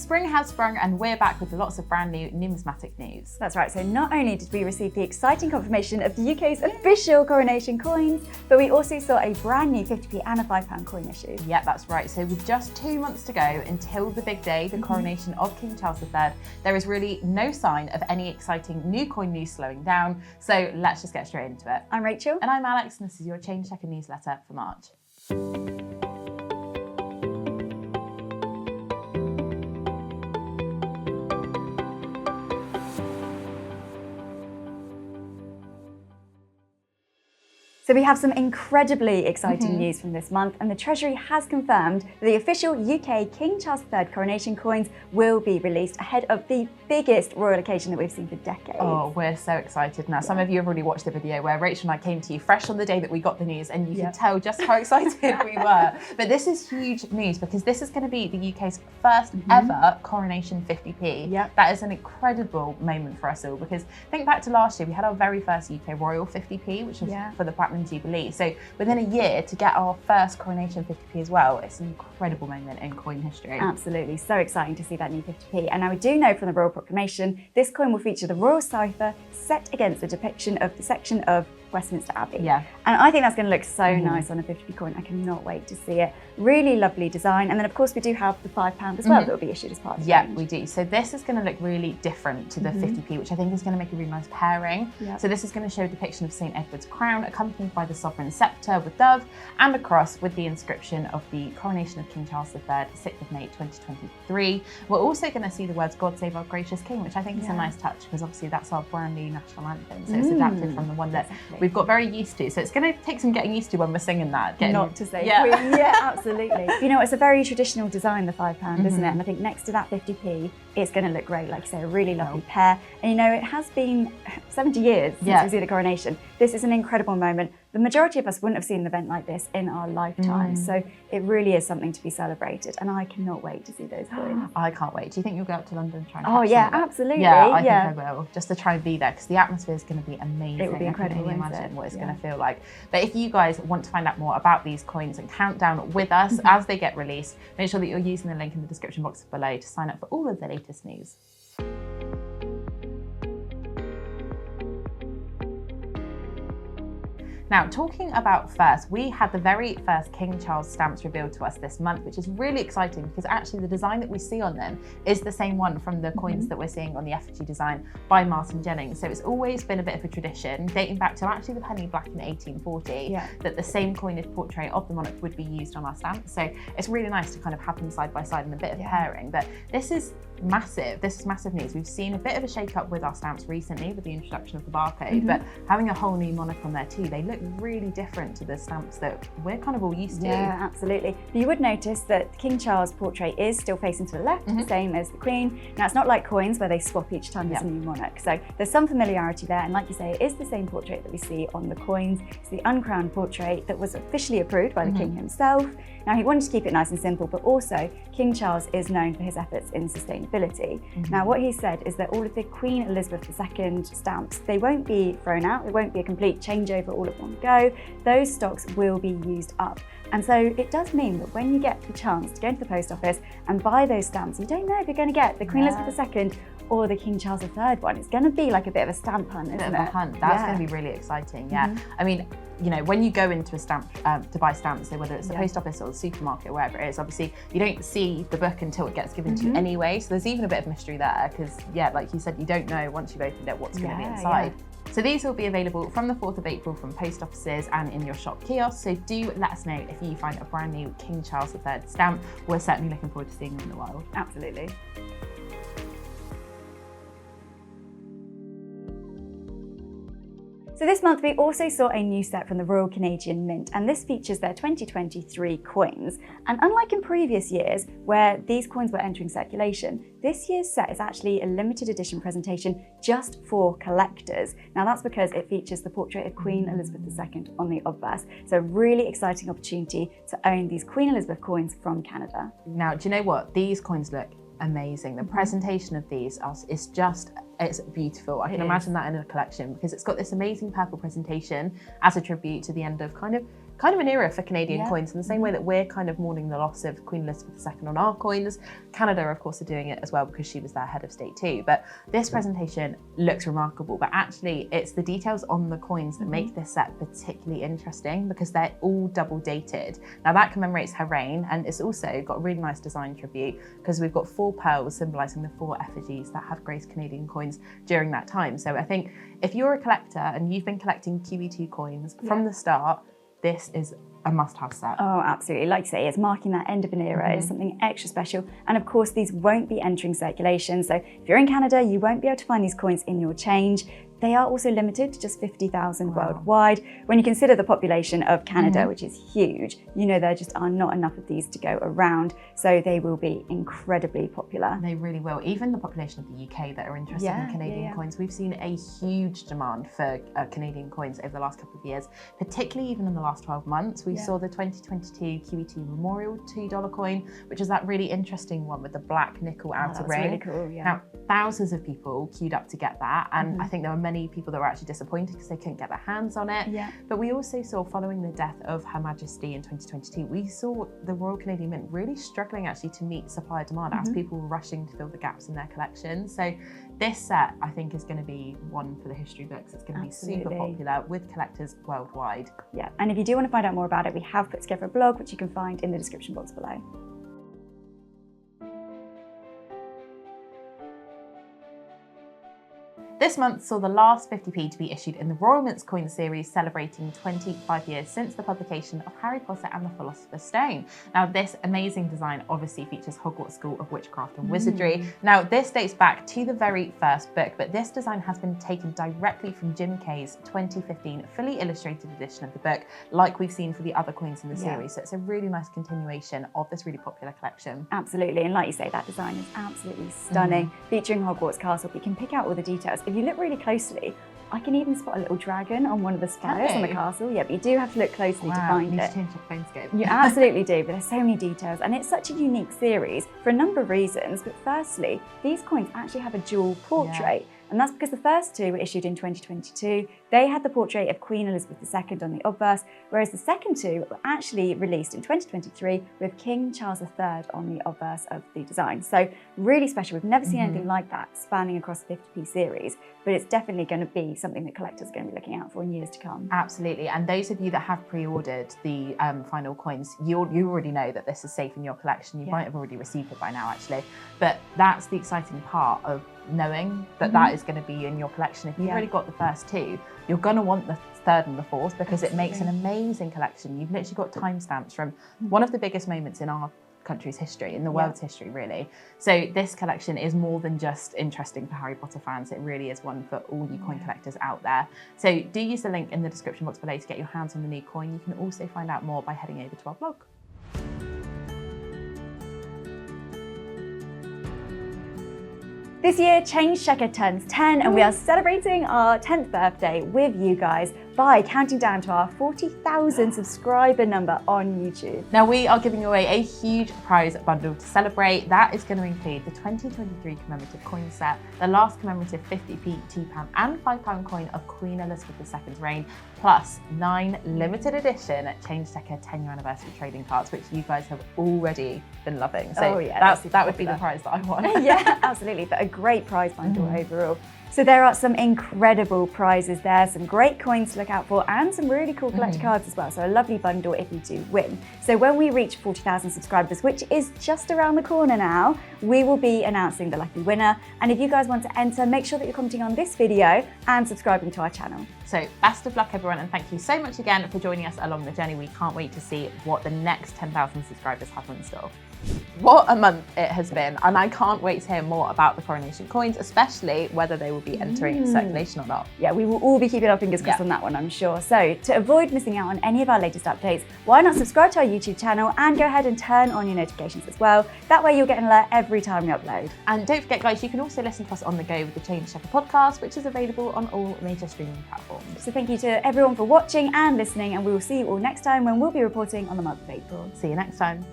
Spring has sprung and we're back with lots of brand new numismatic news. That's right, so not only did we receive the exciting confirmation of the UK's official Coronation coins, but we also saw a brand new 50p and a £5 coin issued. Yeah, that's right. So with just 2 months to go until the big day, the coronation of King Charles III, there is really no sign of any exciting new coin news slowing down. So let's just get straight into it. I'm Rachel. And I'm Alex, and this is your Change Checker newsletter for March. So we have some incredibly exciting news from this month, and the Treasury has confirmed that the official UK King Charles III coronation coins will be released ahead of the biggest royal occasion that we've seen for decades. Oh, we're so excited now. Some of you have already watched the video where Rachel and I came to you fresh on the day that we got the news, and you could tell just how excited we were. But this is huge news because this is going to be the UK's first ever coronation 50p. That is an incredible moment for us all, because think back to last year, we had our very first UK royal 50p, which was for the Platinum Jubilee. So within a year to get our first coronation 50p as well, it's an incredible moment in coin history. Absolutely, so exciting to see that new 50p. And now we do know from the Royal Proclamation, this coin will feature the royal cipher set against the depiction of the section of Westminster Abbey. And I think that's going to look so nice on a 50p coin. I cannot wait to see it. Really lovely design. And then of course we do have the £5 as well that will be issued as part of the range. We do. So this is going to look really different to the 50p, which I think is going to make a really nice pairing. So this is going to show a depiction of St Edward's crown accompanied by the sovereign sceptre with dove and a cross with the inscription of the coronation of King Charles III, 6th of May 2023. We're also going to see the words "God Save Our Gracious King," which I think is a nice touch, because obviously that's our brand new national anthem. So it's adapted from the one that we've got very used to. So it's going to take some getting used to when we're singing that. Not to say Queen. Yeah, absolutely. You know, it's a very traditional design, the £5, isn't it? And I think next to that 50p, it's going to look great. Like you say, a really lovely pair. And you know, it has been 70 years since we've seen a coronation. This is an incredible moment. The majority of us wouldn't have seen an event like this in our lifetime. So it really is something to be celebrated. And I cannot wait to see those coins. I can't wait. Do you think you'll go up to London and try and catch some of it? Absolutely. Yeah, I think I will, just to try and be there, because the atmosphere is going to be amazing. It will be incredible. I can only imagine what it's going to feel like. But if you guys want to find out more about these coins and count down with us as they get released, make sure that you're using the link in the description box below to sign up for all of the latest news. Now, talking about first, we had the very first King Charles stamps revealed to us this month, which is really exciting because actually the design that we see on them is the same one from the coins that we're seeing on the effigy design by Martin Jennings. So it's always been a bit of a tradition, dating back to actually the penny black in 1840, that the same coinage portrait of the monarch would be used on our stamps. So it's really nice to kind of have them side by side in a bit of pairing. But this is massive. This is massive news. We've seen a bit of a shake-up with our stamps recently with the introduction of the barcode, but having a whole new monarch on there too, they look really different to the stamps that we're kind of all used to. Yeah, absolutely. You would notice that King Charles' portrait is still facing to the left, same as the Queen. Now, it's not like coins where they swap each time there's a new monarch. So there's some familiarity there, and like you say, it is the same portrait that we see on the coins. It's the uncrowned portrait that was officially approved by the King himself. Now, he wanted to keep it nice and simple, but also King Charles is known for his efforts in sustainability. Now, what he said is that all of the Queen Elizabeth II stamps, they won't be thrown out. It won't be a complete changeover all at one go. Those stocks will be used up. And so it does mean that when you get the chance to go into the post office and buy those stamps, you don't know if you're going to get the Queen Elizabeth II or the King Charles III one. It's going to be like a bit of a stamp hunt, isn't it? A bit of a hunt. That's going to be really exciting. I mean, you know, when you go into a stamp to buy stamps, so whether it's the post office or the supermarket or wherever it is, obviously you don't see the book until it gets given to you anyway. So there's even a bit of mystery there because, like you said, you don't know once you've opened it what's going to be inside. So these will be available from the 4th of April from post offices and in your shop kiosks. So do let us know if you find a brand new King Charles III stamp. We're certainly looking forward to seeing them in the wild. Absolutely. So this month we also saw a new set from the Royal Canadian Mint, and this features their 2023 coins. And unlike in previous years where these coins were entering circulation, this year's set is actually a limited edition presentation just for collectors. Now that's because it features the portrait of Queen Elizabeth II on the obverse. So a really exciting opportunity to own these Queen Elizabeth coins from Canada. Now, do you know what? These coins look amazing. The presentation of these is just, it's beautiful. I can imagine that in a collection because it's got this amazing purple presentation as a tribute to the end of kind of kind of an era for Canadian coins in the same way that we're kind of mourning the loss of Queen Elizabeth II on our coins. Canada, of course, are doing it as well because she was their head of state too. But this presentation looks remarkable, but actually it's the details on the coins that make this set particularly interesting because they're all double dated. Now that commemorates her reign, and it's also got a really nice design tribute because we've got 4 pearls symbolising the 4 effigies that have graced Canadian coins during that time. So I think if you're a collector and you've been collecting QE2 coins from the start, this is a must-have set. Oh, absolutely. Like you say, it's marking that end of an era. It's something extra special. And of course, these won't be entering circulation. So if you're in Canada, you won't be able to find these coins in your change. They are also limited to just 50,000 worldwide. When you consider the population of Canada, which is huge, you know there just are not enough of these to go around. So they will be incredibly popular. They really will. Even the population of the UK that are interested in Canadian coins, we've seen a huge demand for Canadian coins over the last couple of years, particularly even in the last 12 months. We saw the 2022 QE2 Memorial $2 coin, which is that really interesting one with the black nickel outer ring. Really cool, Now, thousands of people queued up to get that, and I think there were many people that were actually disappointed because they couldn't get their hands on it. But we also saw, following the death of Her Majesty in 2022, we saw the Royal Canadian Mint really struggling actually to meet supply demand as people were rushing to fill the gaps in their collections. So this set, I think, is going to be one for the history books. It's going to be super popular with collectors worldwide. Yeah, and if you do want to find out more about it, we have put together a blog which you can find in the description box below. This month saw the last 50p to be issued in the Royal Mint's coin series, celebrating 25 years since the publication of Harry Potter and the Philosopher's Stone. Now, this amazing design obviously features Hogwarts School of Witchcraft and Wizardry. Now, this dates back to the very first book, but this design has been taken directly from Jim Kay's 2015 fully illustrated edition of the book, like we've seen for the other coins in the series. So it's a really nice continuation of this really popular collection. Absolutely, and like you say, that design is absolutely stunning, featuring Hogwarts Castle. You can pick out all the details. If you look really closely, I can even spot a little dragon on one of the spires on the castle. Yeah, but you do have to look closely to find it. You need to change your phone scope. You absolutely do, but there's so many details, and it's such a unique series for a number of reasons. But firstly, these coins actually have a dual portrait. And that's because the first 2 were issued in 2022. They had the portrait of Queen Elizabeth II on the obverse, whereas the second 2 were actually released in 2023 with King Charles III on the obverse of the design. So really special. We've never seen anything like that spanning across the 50p series, but it's definitely going to be something that collectors are going to be looking out for in years to come. Absolutely. And those of you that have pre-ordered the final coins, you already know that this is safe in your collection. You might have already received it by now, actually. But that's the exciting part of knowing that that is going to be in your collection. If you've already got the first 2, you're going to want the 3rd and the 4th because it makes an amazing collection. You've literally got timestamps from one of the biggest moments in our country's history, in the world's history, really. So this collection is more than just interesting for Harry Potter fans. It really is one for all you coin collectors out there. So do use the link in the description box below to get your hands on the new coin. You can also find out more by heading over to our blog. This year, Change Checker turns 10, and we are celebrating our 10th birthday with you guys by counting down to our 40,000 subscriber number on YouTube. Now, we are giving away a huge prize bundle to celebrate. That is going to include the 2023 commemorative coin set, the last commemorative 50p, £2 and £5 coin of Queen Elizabeth II's reign, plus 9 limited edition Change Checker 10-year anniversary trading cards, which you guys have already been loving. So that would be the prize that I want. Yeah, absolutely, but a great prize bundle overall. So there are some incredible prizes there, some great coins to look out for, and some really cool collector cards as well. So a lovely bundle if you do win. So when we reach 40,000 subscribers, which is just around the corner now, we will be announcing the lucky winner. And if you guys want to enter, make sure that you're commenting on this video and subscribing to our channel. So best of luck, everyone, and thank you so much again for joining us along the journey. We can't wait to see what the next 10,000 subscribers have in store. What a month it has been, and I can't wait to hear more about the Coronation coins, especially whether they will be entering circulation or not. Yeah, we will all be keeping our fingers crossed on that one, I'm sure. So to avoid missing out on any of our latest updates, why not subscribe to our YouTube channel and go ahead and turn on your notifications as well. That way you'll get an alert every time we upload. And don't forget, guys, you can also listen to us on the go with the Change Checker podcast, which is available on all major streaming platforms. So thank you to everyone for watching and listening, and we will see you all next time when we'll be reporting on the month of April. See you next time.